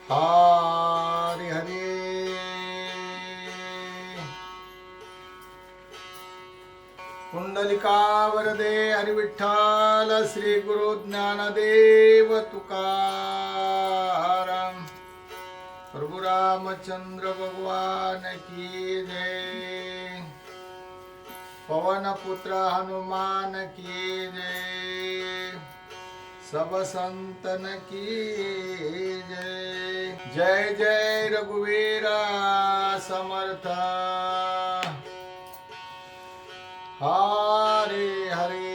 हरी हरी कुंडलिका वरदे हरी विठ्ठल श्री गुरु ज्ञानदेव तुकाराम प्रभु रामचंद्र भगवान की जय। पवन पुत्र हनुमान की जय। सब संतन की जय। जय जय रघुवीरा समर्थ। हरे हरे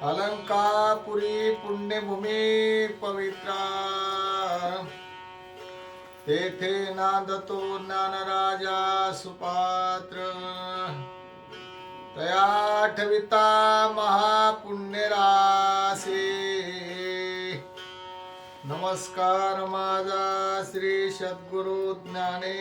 अलंकापुरी पुण्यभूमी पवित्र तेथे नांदतो ज्ञानराजा सुपात्र तया ठविता महापुण्यरासे नमस्कार माझा श्री सद्गुरु ज्ञानेश्वरासे।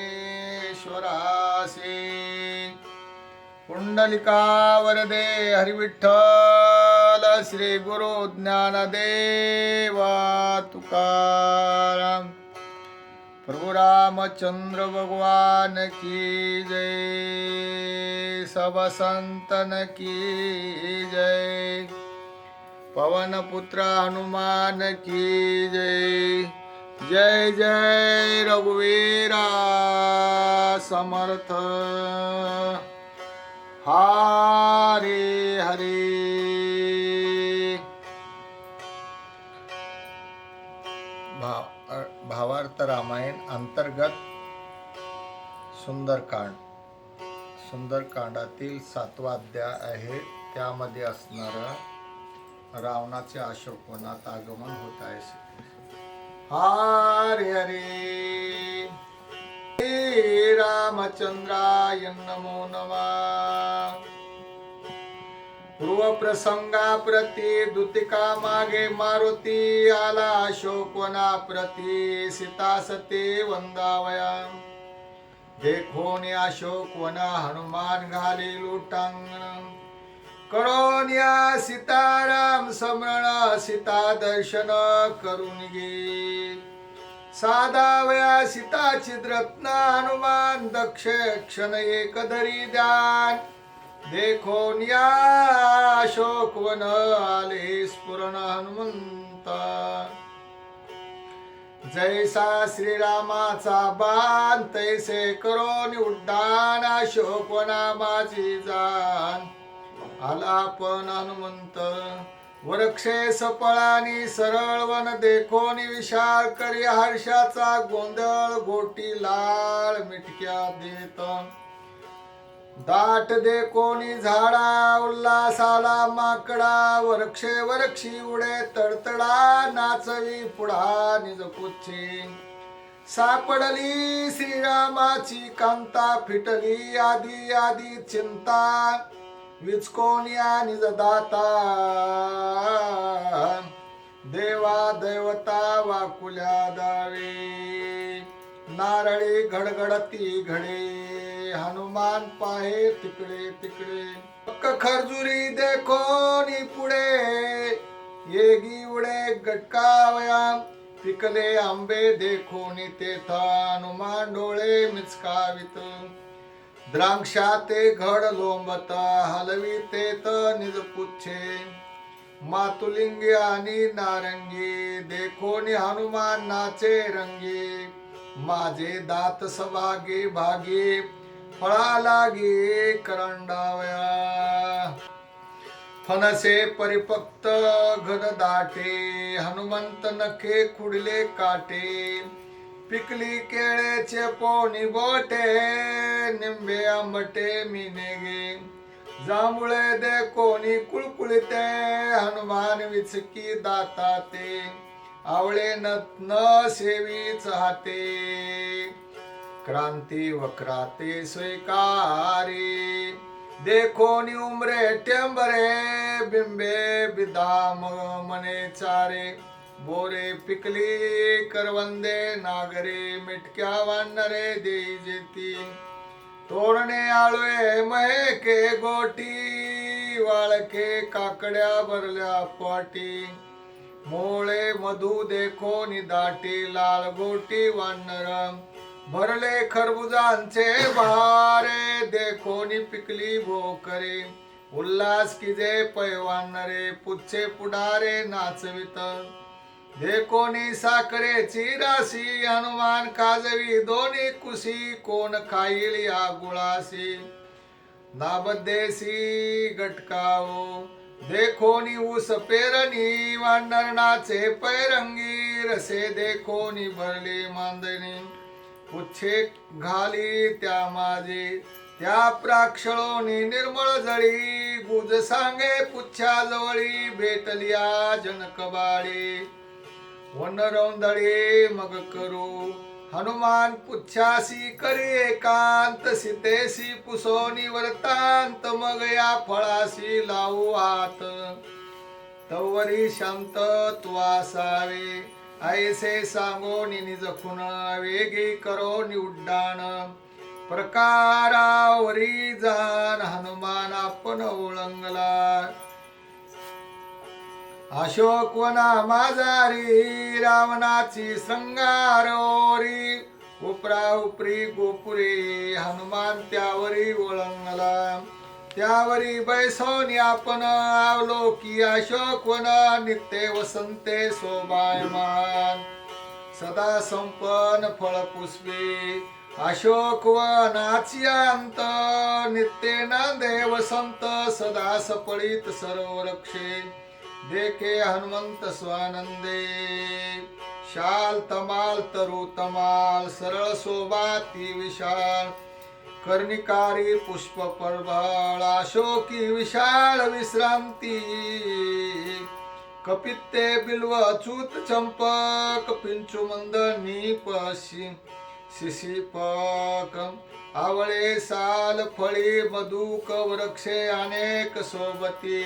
कुंडलिका वरदे हरि विठ्ठल श्री गुरु ज्ञानदेव तुकाराम प्रभु रामचंद्र भगवान की जय। सब संतन की जय। पवन पुत्र हनुमान की जय। जय जय रघुवीरा समर्थ। हरे हरे भावार्थ रामायण अंतर्गत सुंदरकांड। सुंदरकांडातील 7वा अध्याय आहे। त्यामध्ये असणार रावणाचे अशोकवनात आगमन होत आहे। हरे हरे हे रामचंद्राय नमो नमः। पूर्व प्रसंगाप्रती दूतिका मागे मारुती आला अशोकवनाप्रती सीता सती वंदावया। देखोन अशोकवन हनुमान घाली लुटांगण करोनिया सीताराम स्मरण सीता दर्शन करून गे। साधावया सीताचित रत्न हनुमान दक्ष क्षण एक धरी ध्यान। देखोनिया अशोकवन आले स्फुरण हनुमंता। जैसा श्रीरामाचा बाण तैसे करोनी उड्डाण अशोकवना माझी जाण। आला पण हनुमंत वृक्षे सपळानी सरळ वन देखोनी विशाल करी हर्षाचा गोंधळ गोटी लाळ मिटक्या देत। दाट देखोनी झाडा उल्हासाला माकडा वृक्षे वृक्षी उडे तडतडा नाचवी पुढा निज पुच्छे। सापडली श्रीरामाची कांता फिटली आधी आधी चिंता विचकोनिया निज दाता। देवा दैवता वाकुल्या दावे नारळी घडघडती घडे हनुमान पाहे तिकडे तिकडे। पक्क खरजुरी देखोनी पुढे येगी उडे गटकावया। पिकले आंबे देखोनी तेथ हनुमान डोळे मिचकावित। द्राक्षाते घड लोंबत हलवी तेथ निज पुच्छे। मातुलिंगी आणि नारंगी देखोनी हनुमान नाचे रंगी। माझे दात सभागे भागे फळा लागे करंडावया। फणसे परिपक्त घन दाटे हनुमंत नखे खुडले काटे। पिकली केळेचे पोनी बोटे निंबे आंबटे मिनेगे। जांभुळे दे कोणी कुळकुळीते हनुमान विचकी दाताते। आवळे न सेवीच हाते क्रांती वक्राते स्वीकारी। देखोनी उमरे टेंबरे बिंबे बिदाम मने चारे। बोरे पिकली करवंदे नागरे मिटक्या वानरे देई जेती। तोरणे आळवे महेके गोटी वाळके काकड्या भरल्या पाटी मोळे मधु देखो दाटी लाल गोटी वानर भरले खरबुजांचे भारे देखो पिकली भोकरे उल्हास किजे पैवान रे पुच्छे पुढारे नाचवित देखोनी साखरेची राशी हनुमान काजवी दोन्ही कुशी कोण खाईल या गुळाशी नाबदेसी गटकाओ देखोनी ऊस पेरणी वानर नाचे पैरंगी रसे देखोनी भरली मांदणी पुच्छे घाली त्या माझे त्या प्राक्षळोनी निर्मळ जळी गुज सांगे पुच्छा जवळी भेटलिया जनकबाळी वनरौंदळे मग करू हनुमान पुच्छासी करी एकांत सीतेसी पुसोनी वर्तांत मग या फळासी लावू हात तवरी शांत त्वासावे ऐसे सांगो निज खुन वेगी करो उड्डाण प्रकारावरी जाण हनुमान आपण ओळंगला अशोकवना माझारी रावणाची श्रंगारोरी उपरा उपरी गोपुरे हनुमान त्यावरी ओळंगला त्यावरी बैसोनी आपण आवलो की अशोकवन नित्य वसंते शोभायमान सदा संपन्न फळपुष्पे अशोकवनाची अंत नित्य नांदे वसंत सदा सपळीत सर्व रक्षे देखे हनुमंत स्वानंदे शाल तमाल तरु तमाल सरळ शोभा ती विशाल कर्णिकारी पुष्प परबळ अशोकी विशाल विश्रांती कपित्ते बिल्व अच्युत चंपक पिंचू मंद नीपशी शिशिपक आवळे साल फळी मधुक वृक्षे अनेक सोबती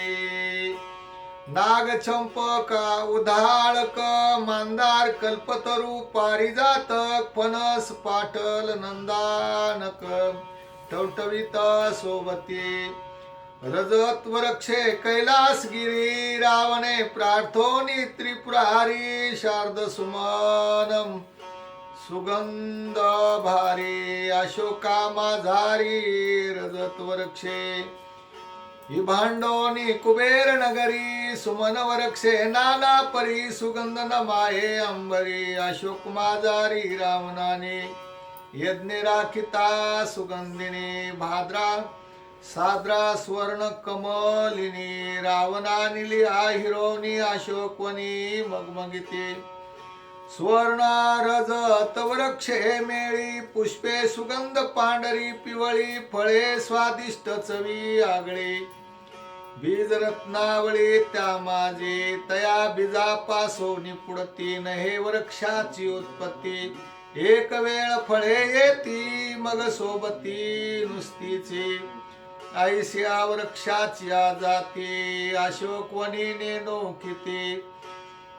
नाग चंपका उधाळक मांदार कल्पतरू पारिजातक फणस पाटल नंदानक टवटवीत सोबती रजत वृक्षे कैलासगिरी रावणे प्रार्थोनी त्रिपुरारी शारद सुमनम सुगंध भारी अशोका माझारी रजत वृक्षे ही भांडोनी कुबेर नगरी सुमन वृक्षे नाना परी सुगंध नमाहे अंबरी अशोक माझारी रावणाने यज्ञ राखिता सुगंधिनी भाद्रा साद्रा स्वर्ण कमलिनी रावणा निली हिरोनी अशोकवनी मगमगिते स्वर्ण रजत वृक्षे मेळी पुष्पे सुगंध पांढरी पिवळी फळे स्वादिष्ट चवी आगळे बीज रत्नावळी त्या माझे तया बीजापासोनी पुढती नहे वृक्षाची उत्पत्ती एक वेळ फळे येती मग सोबती नुसतीची ऐसिया वृक्षाची जाती अशोकवनीने नोखिती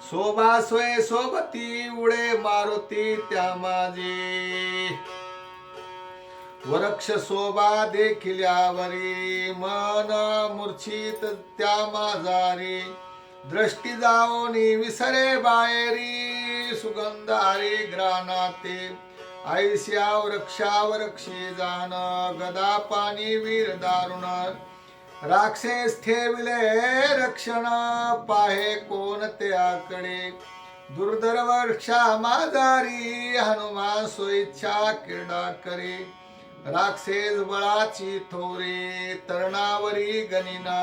शोभा सोय सोबती उडे मारुती त्या माझे वृक्ष शोभा देखिल्यावरी मन मूर्छित त्या माझारी दृष्टी जाओनी विसरे बाहेरी सुगंधारी ग्रानाते ऐस्या वृक्षावृक्षी जाण गदा पाणी वीर दारुण राक्षस ठेविले रक्षण पाहे कोण त्याकडे दुर्धर वृक्षा माझारी हनुमान सोइच्छा क्रीडा करे राक्षस बळाची थोरे तरणावरी गणिना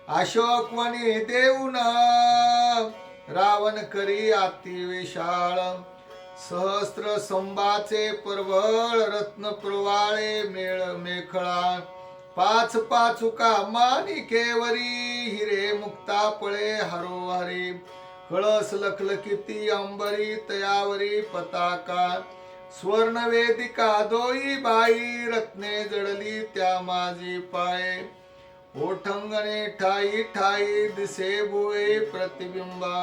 अशोकवनी देऊन रावण करी अति विशाळ सहस्त्र संभाचे परबळ रत्न प्रवाळे मेळ मेखळा पाच पाचुका माणिकेवरी हिरे मुक्ता पळे हरोहरी कळस लखलखिती अंबरी तयावरी पताका स्वर्ण वेदिका दोई बाई रत्ने जडली त्या माझी पाय ओठंगणे ठाई ठाई दिसे भुवे प्रतिबिंबा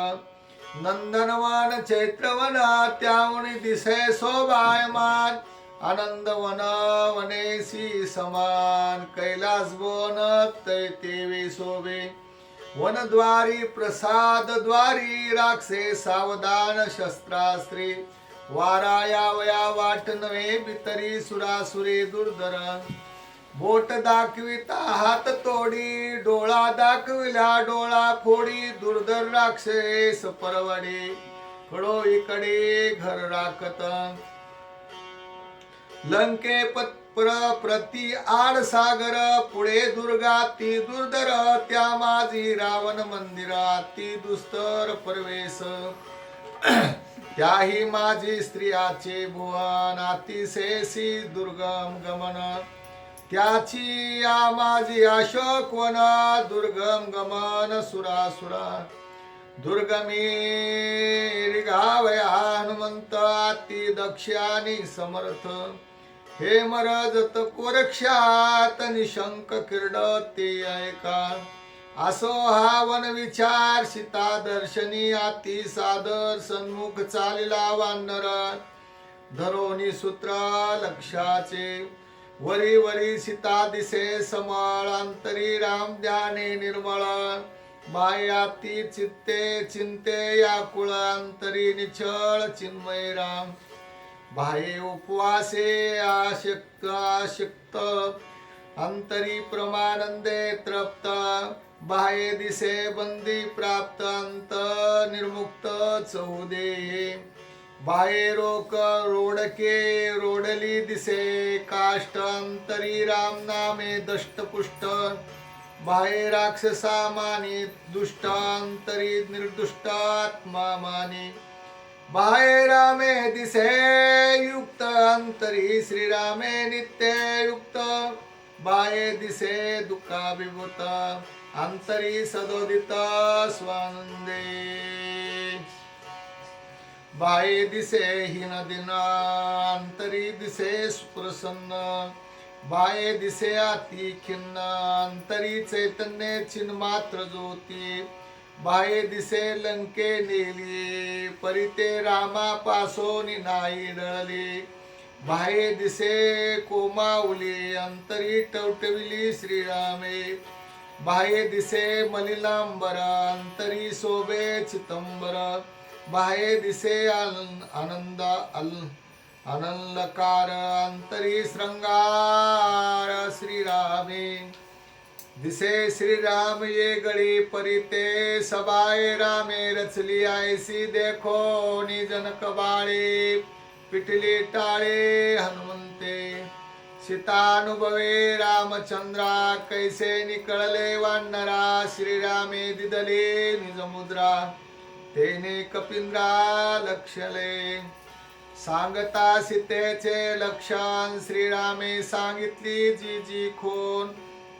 नंदनवन चैत्रवना त्यावणी दिसे शोभायमान आनंद वना वनेसी समान कैलास वन तैतेवे शोभे वनद्वारी प्रसाद द्वारी राक्षे सावधान शस्त्रास्त्रे वारा यावया वाट नवे बितरी सुरासुरे दुर्धर बोट दाखविता हात तोडी डोळा दाखविला डोळा फोडी दुर्धर राक्षस परवडे कडो इकडे घर राखत लंके प्रति आड सागर पुढे दुर्गा ती दुर्धर त्या माझी रावण मंदिरा ती दुस्तर परवेश त्याही माझी स्त्रियाचे भुवन अतिशेषी दुर्गम गमन त्याची या माझी अशोकवन दुर्गम गमन सुरासुरा दुर्गमी रिगावया हनुमंत अति दक्ष्यानी समर्थ हे मरजत कोरक्षात निशंक किरड ते ऐका असो हा वन विचार सीता दर्शनी अति सादर सन्मुख चालिला वानर धरोनी सूत्र लक्षाचे वरी वरी सीता दिसे समळ अंतरी राम ध्याने निर्मळ बाह्याती चित्ते चिंते याकुळ अंतरी निछळ चिन्मय राम बाह्ये उपवासे आशक्त अंतरी प्रमानंदे तृप्त बाह्ये दिसे बंदी प्राप्त अंत निर्मुक्त चौदे बाह्ये रोक रोडके रोडली दिसे काष्ट अंतरी राम नामे दष्टपुष्ट बाह्ये राक्षसा मानी दुष्ट अंतरी निर्दुष्टात्मा मानी बाह्ये रामे दिसे युक्त अंतरी श्रीरामे नित्य युक्त बाह्ये दिसे दुःखा विभूत अंतरी सदोदित स्वानंदे बाह्ये दिसे हीन दिन अंतरी दिसे सुप्रसन्न बाह्ये दिसे अति खिन्न अंतरी चैतन्य चिन्मात्र ज्योती बाह्ये दिसे लंके नेली परिते रामा पासोनी नाही डळली बाह्ये दिसे कोमावली अंतरी टवटविली श्रीरामे बाह्ये दिसे मलिनांबर अंतरी शोभे चितंबर बाह्ये दिसे आनंद अनलकार अंतरी श्रृंगार श्रीरामे दिसे श्रीराम ये गळी परिते सबाय रामे रचली आयसी देखो निजनक बाळे पिटली टाळे हनुमंते सीतानुभवे रामचंद्रा कैसे निकळले वानरा श्रीरामे दिदले निजमुद्रा तेने कपिंद्रा लक्षले सांगता सीतेचे लक्षण श्रीरामे सांगितली जी जी खून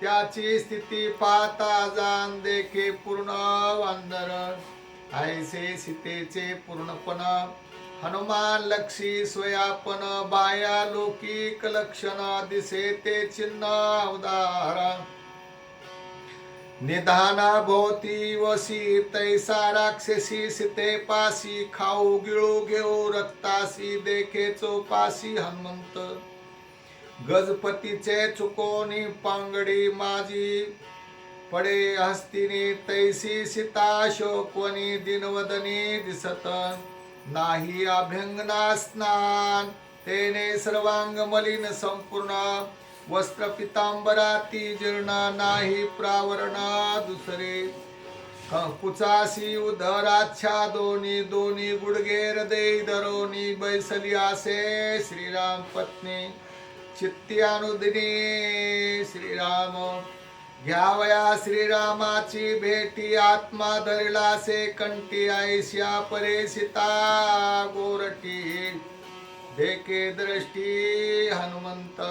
त्याची स्थिती पाहता जाण देखे पूर्ण वांदर ऐसे सीतेचे पूर्णपण हनुमान लक्षी स्वयापन बाया लौकिक लक्षण दिसे ते चिन्ह अवतार निधाना भोवती वसी तैसा राक्षसी सीते पासी खाऊ गिळू घेऊ रक्तासी देखे चोपासी हनुमंत गजपतीचे चुकोनी पांगडी माझी पडे हस्तिनी तैसी सीता शोकवनी दिनवदनी दिसत नाही अभ्यंगना स्नान तेने सर्वांग मलिन संपूर्ण वस्त्र पितांबराती जीर्ण नाही प्रावरण दुसरे कुचासी उदराच्छा दोनी दोनी गुडगे हृदय धरोनी बैसली आसे श्रीराम पत्नी चित्ती अनुदिनी श्रीराम घ्यावया श्रीरामाची भेटी आत्मा धरला से कंठी ऐश्या परे सीता गोरटी देखे दृष्टी हनुमंत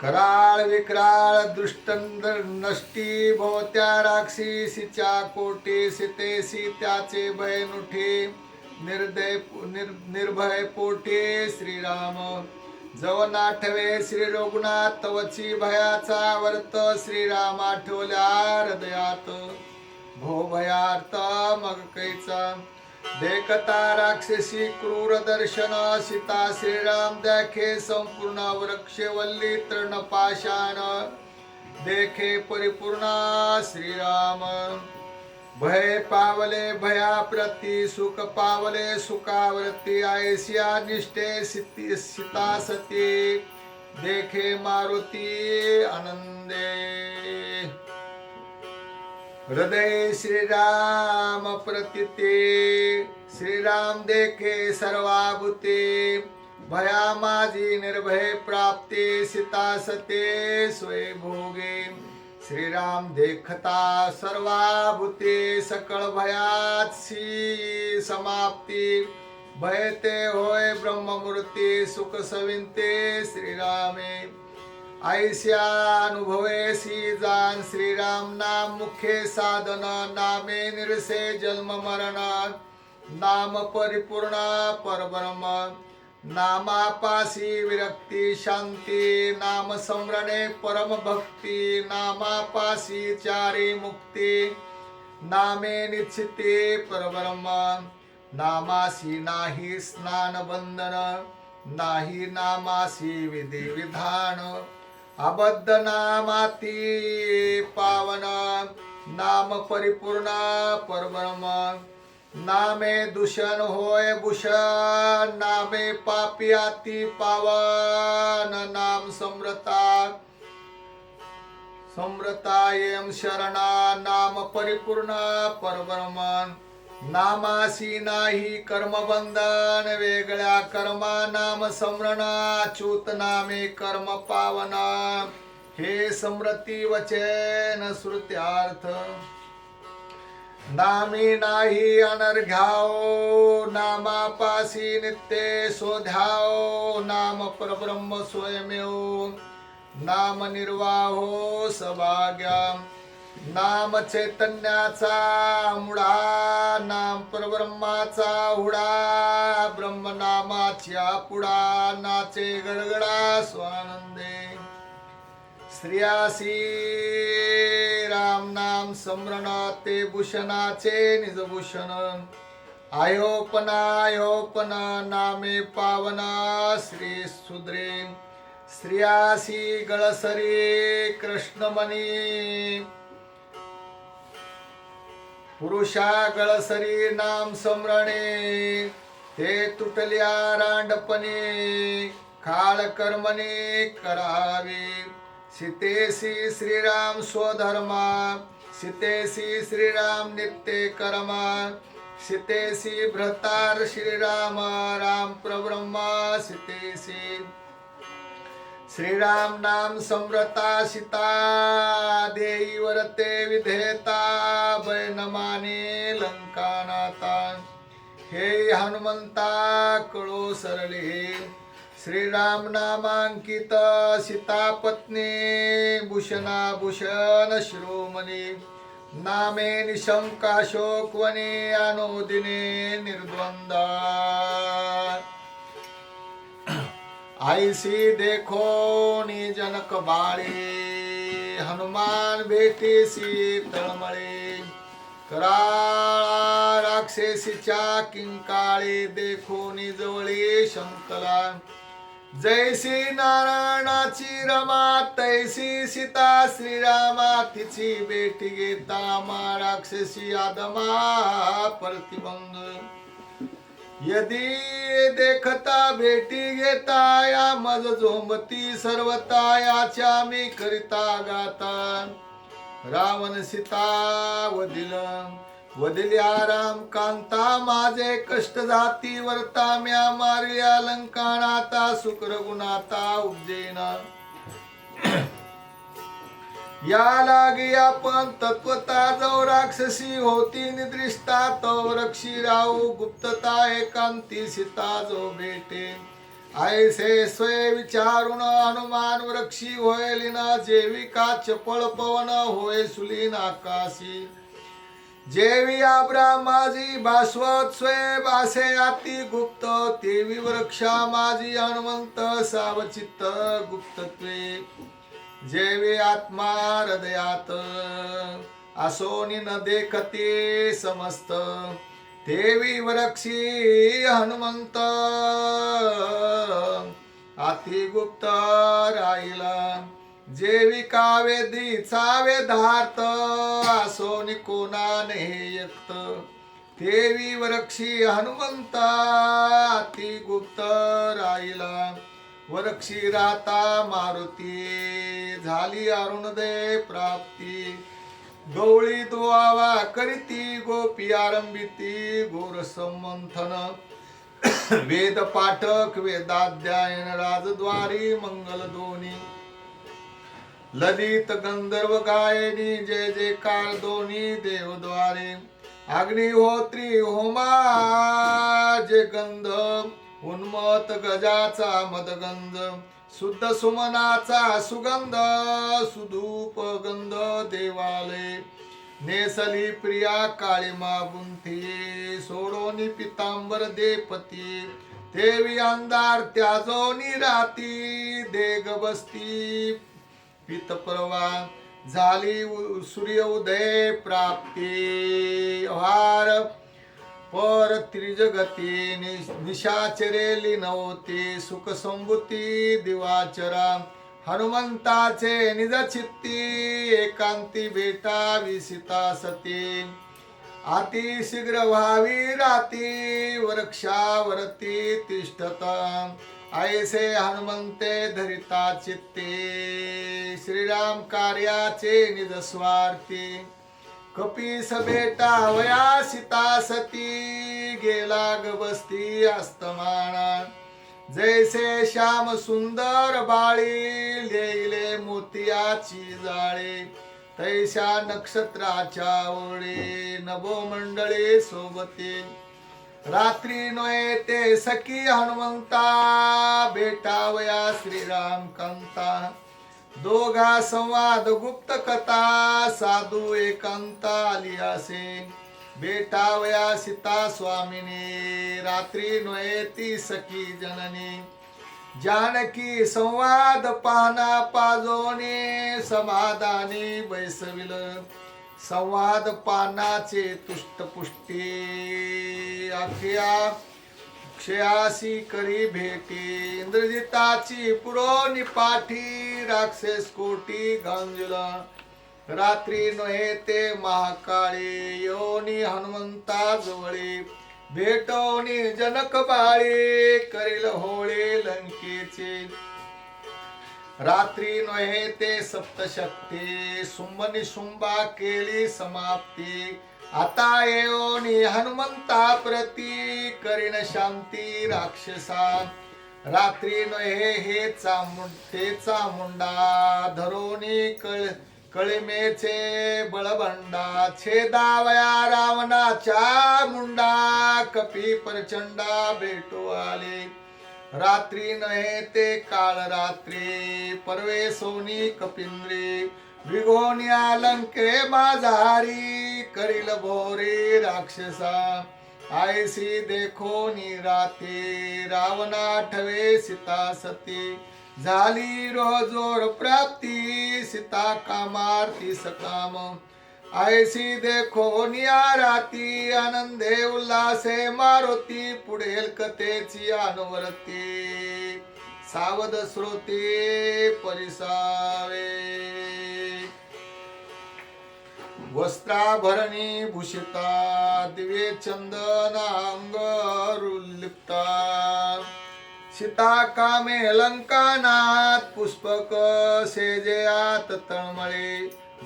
कराळ विक्राळ दृष्ट नष्टी भोवत्या राक्षसीच्या कोटी सीतेसी त्याचे भय नुठे निर्भय पोटे श्रीराम जवन आठवे श्री रघुनाथ तवची भयाचा वर्त श्रीराम आठवल्या हृदयात भो भयार्थ मग कैचा देखता राक्षसी क्रूर दर्शन सीता श्रीराम देखे संपूर्ण वृक्षवल्ली तृणपाषाण देखे परिपूर्णा श्रीराम भय पावले भया प्रति सुख पावले सुखावरती ऐसिया निष्ठे सीता सती देखे मारुती आनंदे हृदय श्रीराम प्रतिते श्रीराम देखे सर्वाभूते भया माझी निर्भय प्राप्ती सीता सते स्वय भोगे श्रीराम देखता सर्वाभूते सकळ भयाची समाप्ती भयते होय ब्रह्ममूर्ती सुख सविंते श्रीरामे ऐस्या अनुभवेसी जाण श्रीराम नाम मुख्य साधन नामे निरसे जन्म मरण नाम परिपूर्ण परब्रह्म नामापासी विरक्ती शांती नाम स्मरणे परम भक्ती नामापासी चारी मुक्ती नामे निश्चिते परब्रह्म नामासी नाही स्नान बंधन नाही नामासी विधी विधान अबद्ध नामाती पावन नाम परिपूर्ण परब्रह्म नामे दूषण होय भूषण नामे पापी अति पावन नाम समृतायम शरणा नाम परिपूर्ण परब्रह्म नामासी नाही कर्मबंधन वेगळ्या कर्मा नाम स्मरण अच्युत नामे कर्म पावन हे स्मृती वचन श्रुत्यार्थ नामी नाही अनर्घ्याओ नामापासी नित्य शोध्याओ नाम परब्रह्म स्वयमेव नाम निर्वाहो सभाग्या नाम चैतन्याचा मुळा नाम परब्रह्माचा हुडा ब्रह्म नामाच्या पुढा नाचे गडगडा स्वानंदे स्त्रियासी राम नाम स्मरण ते भूषणाचे निजभूषण आयोपन नामे पावना श्री सुद्रे स्त्रियासी गळसरी कृष्णमणी पुरुषा गळसरी नाम स्मरणे ते तुटल्या रांडपणे काळ कर्मणे करावे सीतेसी श्रीराम स्वधर्मा सीतेसी श्रीराम नित्य कर्मा सीतेसी भ्रतार श्रीराम राम प्रब्रह्मा सीतेसी श्रीराम नाम समृता सीता देई वरते विधेता बैनमाने लंकानाता हे हनुमंता कळो सरळे श्रीराम नामांकित सीता पत्नी भूषणा भूषण शिरोमणी नामे निशंका शोकवने अनुदिने निर्द्वंदा आईसी देखो नि जनक बाळे हनुमान भेटीसी तळमळे कराळा राक्षसीच्या किंकाळे देखो नि जवळी शंकला जैसी नारायणाची रमा तैसी सीता श्रीरामा तिची भेटी घेता मा राक्षसी आदमा प्रतिबंध यदि देखता भेटी घेता या मज झोंबती सर्वता याच्या मी करिता गाता रावण सीता वदिल्या राम कांता माझे कष्ट जाती वर्ता म्या मारिया लंकानाता शुक्र गुणाता उपजेना या लागी आपण तत्वता जो राक्षसी होती निद्रिष्टा तो रक्षी राहू गुप्तता एकांती सीता जो भेटे ऐसे स्वय विचारून हनुमान वृक्षी होयलिना जेविका चपळ पवन होय सुलीन आकाशी जेवी आब्रा माझी भास्वत स्वय भासे अति गुप्त तेवी वृक्षा माझी हनुमंत सावचित्त गुप्तत्वे जेवी आत्मा हृदयात असोनी न देखते समस्त देवी वरक्षी हनुमंत अति गुप्त राहिला जेविका वेदीचा वेदार्थ असोनी कोणाने यक्त देवी वरक्षी हनुमंता ती गुप्त राहिला वरक्षी राता मारुती झाली अरुणोदय प्राप्ती गवळी दुआवा करीती गोपी आरंभिती गोर संमंथन वेद पाठक वेदाध्यायन राजद्वारी मंगल दोन्ही ललित गंधर्व गायनी जय जयकार दोन्ही देवद्वारे अग्निहोत्री होमा जे गंध उन्मत गजाचा मदगंध शुद्ध सुमनाचा सुगंध सुधूप गंध देवालय नेसली प्रिया काळीमा गुंथी सोडोनी पितांबर देपती देवी अंधार त्याजोनी राती देग बसती पितप्रवा झाली सूर्य उदय प्राप्ती हार पर त्रिजगती निशाचरे लीनवती सुख संभूती दिवाचरा हनुमंताचे निज चित्ती एकांती भेटा विसिता सती अति शीघ्र व्हावी राती वृक्षावरती तिष्ठता ऐसे हनुमंते धरिता चित्ते श्रीराम कार्याचे निज स्वार्थी कपीस बेटा वया सीता सती गेला गबस्ती अस्तमाना जैसे श्याम सुंदर बाळी लेले मोतियाची जाळे तैशा नक्षत्राच्या ओळे नभो मंडळी सोबती रात्री नये ते सखी हनुमंता भेटावया श्रीराम कांता दोघा संवाद गुप्त कथा साधू एकांता आलियासे भेटावया सीता स्वामिनी रात्री नये ती सखी जननी जानकी संवाद पाहना पाजोने समाधानी बैसविल संवाद पानाचे तुष्टपुष्टी अख्या क्षयासी करी भेटी इंद्रजिताची पुरोनी पाठी राक्षस कोटी गांजुला रात्री नये ते महाकाळी योनी हनुमंता जवळी भेटोनी जनक बाळी करील होळे लंकेचे रात्री नये ते सप्तशक्ती सुंबनी शुंबा केली समाप्ती आता येऊनी हनुमंता प्रती करीन शांती राक्षसा रात्री नये हे चामुंडा धरोनी कळिमेचे बळबंडा छेदावया रावणाच्या मुंडा कपी प्रचंडा भेटू आले रात्री नये ते काळ रात्री परवे सोनी कपिंद्री विघोन्या लंके माझारी करील भोरे राक्षसा आयसी देखो राती रावणा ठवे सीता सती झाली रोजोर प्राप्ती सीता कामार्थी सकाम ऐसी देखो राती आनंदे उल्लासे मारुती पुढेल कथेची अनुवर्ती सावध श्रोते परिसावे वस्त्राभरणी भूषिता दिव्ये चंदनांगरुलिप्ता सीता कामे लंकानाथ पुष्पक सेजयात तळमळे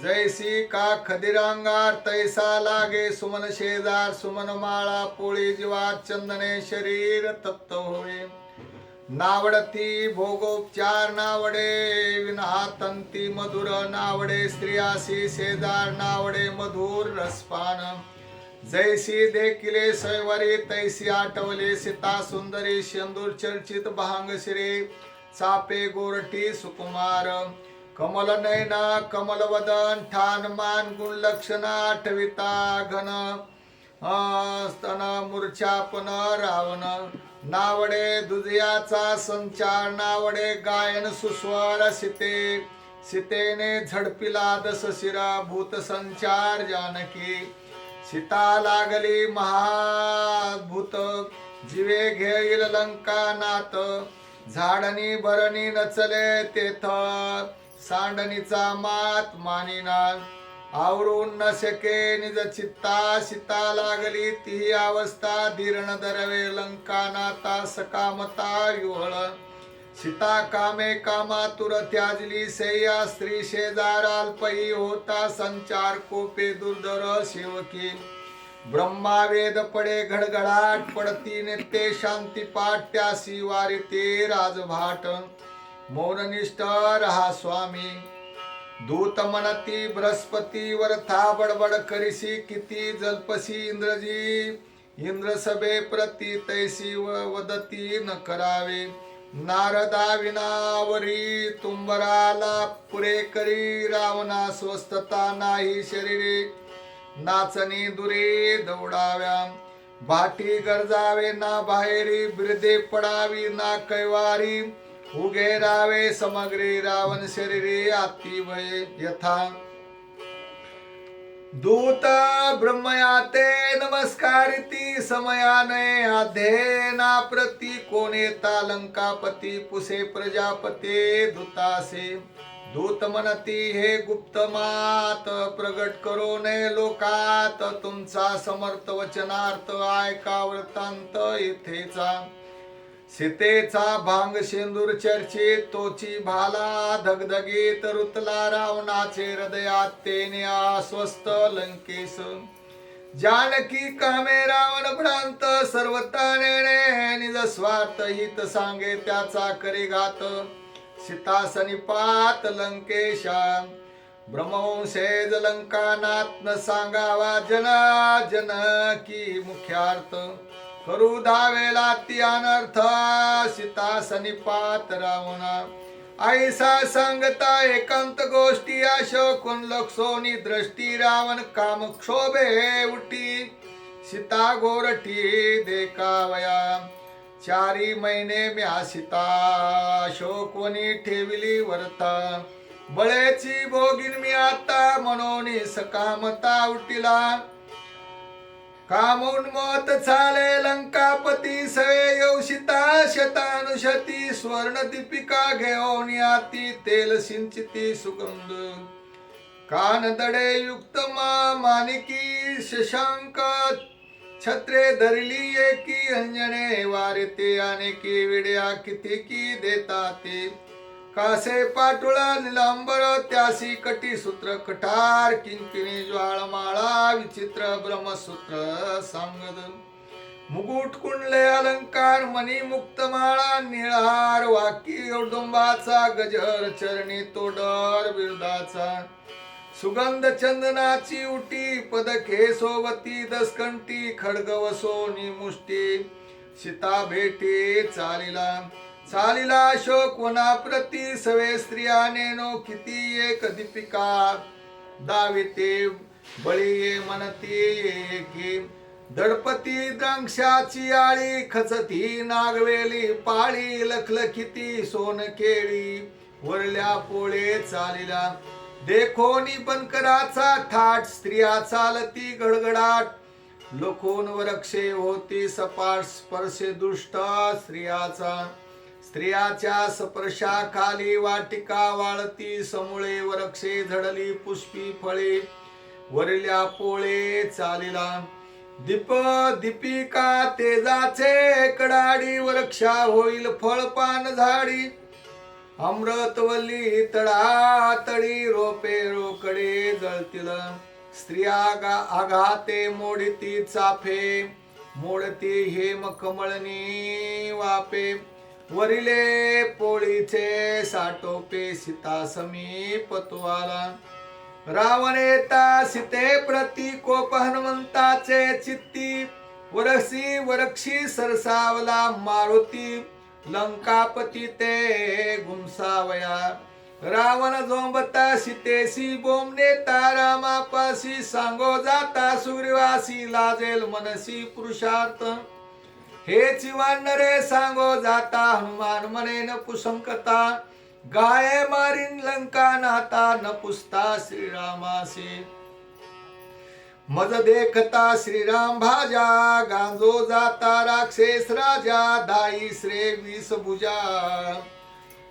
जैसी का खदिरांगार तैसा लागे सुमन शेजार सुमन माळा पोळी जीवात चंदने शरीर तप्त होय नावडती भोगोपचार नावडे विनातंती मधुर नावडे स्त्रियासी शेजार नावडे मधुर रसपान जैसी देखिले सैवारी तैसी आठवले सीता सुंदरी शेंदूर चर्चित भांग श्री चापे गोरटी सुकुमार कमल नयना कमल वदन ठान मान गुण लक्षण आठविता घन स्तन मूर्छापन रावण नावडे दुजयाचा संचार नावडे गायन सुस्वर सीतेने झडपिला दस शिरा भूत संचार जानकी सीता लागली महाभूत जीवे घेईल लंका नाथ झाडणी भरणी नचले तेथ सांडणीचा मात मानिना आवरून न शके निज चित्ता सीता लागली ती अवस्था धीरण दरवे लंका नाता सकामता युहळ सीता कामे कामातुर त्याजली सय्या स्त्री शेजार अल्पई होता संचार कोपे दुर्धर सेवकी ब्रह्मा वेद पडे घडघडाट पडती नित्य शांती पाठ त्यासी वारिते राजभाट मौननिष्ठ रहा स्वामी दूत म्हणती बृहस्पती वरथा बडबड करिसी किती जल्पसी इंद्रजी इंद्र सभे प्रती तैसी वदती न करावे नारदा विनावरी तुंबराला पुरे करी रावणा स्वस्थता नाही शरीरे नाचणी दुरे दौडाव्या भाटी गरजावे ना बाहेरी बिरदे पडावी ना कैवारी उगे रावे समग्री रावण शरीरे आती भय यथा दूत ब्रह्मयाते नमस्कारिती समयाने अध्ययना प्रती कोणेता लंकापती पुसे प्रजापते दूतासे दूत म्हणती हे गुप्त मात प्रगट करो ने लोकात तुमचा समर्थ वचनार्थ ऐका वृत्तांत येथेचा सीतेचा भांग शेंदूर चर्चित तोची भाला धगधगीत रुतला रावणाचे हृदयात तेने अस्वस्थ लंकेश जानकी कामे रावण भ्रांत सर्वता नेणे निज स्वार्थ हित सांगे त्याचा करी घात सीता सनिपात लंकेशा ब्रह्मवंशेज लंकानात न सांगावा जना जन की मुख्यार्थ करू धावेला ती अनर्थ सीता सनिपात रावणा ऐसा सांगता एकांत गोष्टी अशोकून लक्षोनी दृष्टी रावण काम क्षोभे उठी सीता गोरठी देखावया 4 महिने म्या सीता अशोकवनी ठेविली वरता बळेची भोगिन मी आता म्हणून सकामता उठिला कामोन्मत चाले लंकापती सवे यौशिता शतानुशती स्वर्ण दीपिका घेऊन याती तेल सिंचिती सुगंध कानदडे युक्त मानिकी शशांक छत्रे धरली एकी अंजने वारते अनेकी विड्या किती देता ते कासे पाटुळा निलांबर त्यासी कटी सूत्र कठार किंकिणी ज्वाळमाळा विचित्र ब्रह्मसूत्र सांगद मुकुट कुंडले अलंकार मणी मुक्तमाळा निळार वाकी औदुंबाचा गजर चरणी तोडर बिरदाचा सुगंध चंदनाची उटी पदके सोबती दसकंठी खडग वसोनी मुष्टी सीता भेटी चालिला अशोक वनाप्रती सवे स्त्रिया नेनो किती एक दीपिका दाविते बळी म्हणती की दडपती द्राक्षाची आळी खचती नागवेली पाळी लखलखिती सोन केळी वरल्या पोळे चालिला देखोनी बनकराचा थाट स्त्रिया चालती गडगडाट लोकोन वरक्षे होती सपाट स्पर्शे दुष्ट स्त्रियाच्या स्पर्शाखाली वाटिका वाळती समूळे वरक्षे झडली पुष्पी फळे वरल्या पोळे चालिला दीपिका तेजाचे कडाडी वृक्षा होईल फळपान झाडी अमृतवल्ली तळातळी रोपे रोकडे जळतील स्त्रिया आघाते मोडती चाफे मोडती हेम कमळनी वापे वरिले पोळीचे साटोपे सीता समीप तुवाला रावण येता सीते प्रती कोप हनुमंताचे चित्ती वरक्षी सरसावला मारुती लंकापती ते गुमसावया रावण जोंबता सीतेसी बोमने तारामापासी सांगो जाता सुग्रीवासी लाजेल मनसी पुरुषार्थ हे चिवानरे सांगो जाता हनुमान मने न पुसंकता गाये मारीन लंका नाता न पुसता श्रीरामासी मज देखता श्रीराम भाजा गांजो जाता राक्षस राजा दाई श्रे 20 भुजा